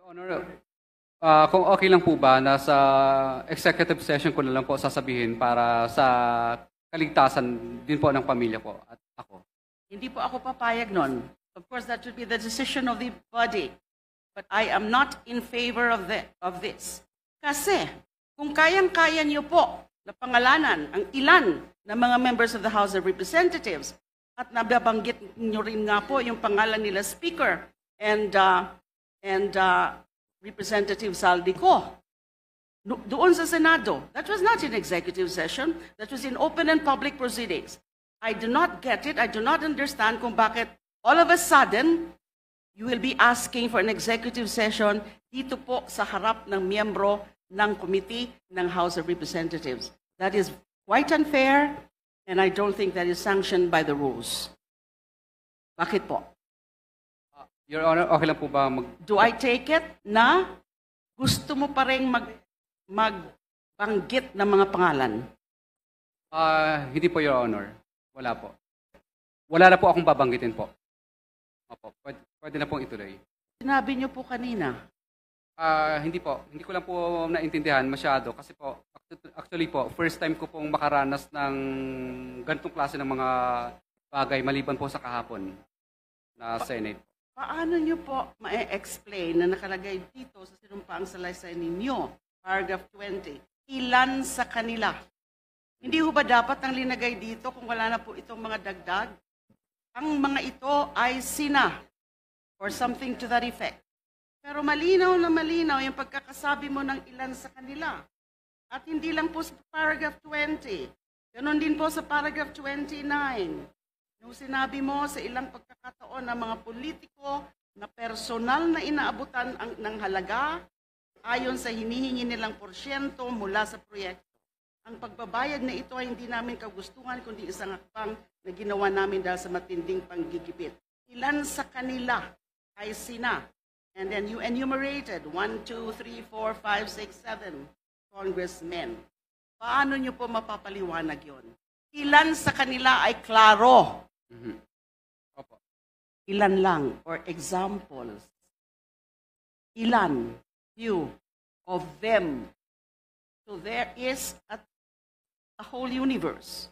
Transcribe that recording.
Honor, kung okay lang po ba na sa executive session ko na lang po sasabihin para sa kaligtasan din po ng pamilya ko at ako. Hindi po ako papayag nun. Of course, that should be the decision of the body. But I am not in favor of this. Kasi, kung kayang-kaya niyo po na pangalanan ang ilan ng mga members of the House of Representatives at nababanggit niyo rin nga po yung pangalan nila Speaker and Representative Saldico, doon sa Senado. That was not in executive session. That was in open and public proceedings. I do not get it. I do not understand kung bakit all of a sudden you will be asking for an executive session dito po sa harap ng miyembro ng committee ng House of Representatives. That is quite unfair and I don't think that is sanctioned by the rules. Bakit po? Your Honor, okay lang po ba Do I take it na gusto mo pa rin magbanggit ng mga pangalan? Hindi po, Your Honor. Wala po. Wala na po akong babanggitin po. Opo, pwede na pong ituloy. Sinabi niyo po kanina. Hindi po. Hindi ko lang po naintindihan masyado kasi po, actually po, first time ko pong makaranas ng ganitong klase ng mga bagay maliban po sa kahapon na Senate. Paano niyo po ma-explain na nakalagay dito sa sinumpaang salaysay ninyo, paragraph 20, ilan sa kanila? Hindi ho ba dapat ang linagay dito kung wala na po itong mga dagdag? Ang mga ito ay sina or something to that effect. Pero malinaw na malinaw yung pagkakasabi mo ng ilan sa kanila. At hindi lang po sa paragraph 20. Ganon din po sa paragraph 29. Nung sinabi mo sa ilang pagkakataon ng mga politiko na personal na inaabutan ng halaga ayon sa hinihingi nilang porsyento mula sa proyekto. Ang pagbabayad na ito ay hindi namin kagustuhan kundi isang hakbang na ginawa namin dahil sa matinding panggigipit. Ilan sa kanila ay sina? And then you enumerated 1, 2, 3, 4, 5, 6, 7 congressmen. Paano nyo po mapapaliwanag yon? Ilan sa kanila ay klaro? Opo. Ilan lang, or examples. Ilan, few of them. So there is a whole universe.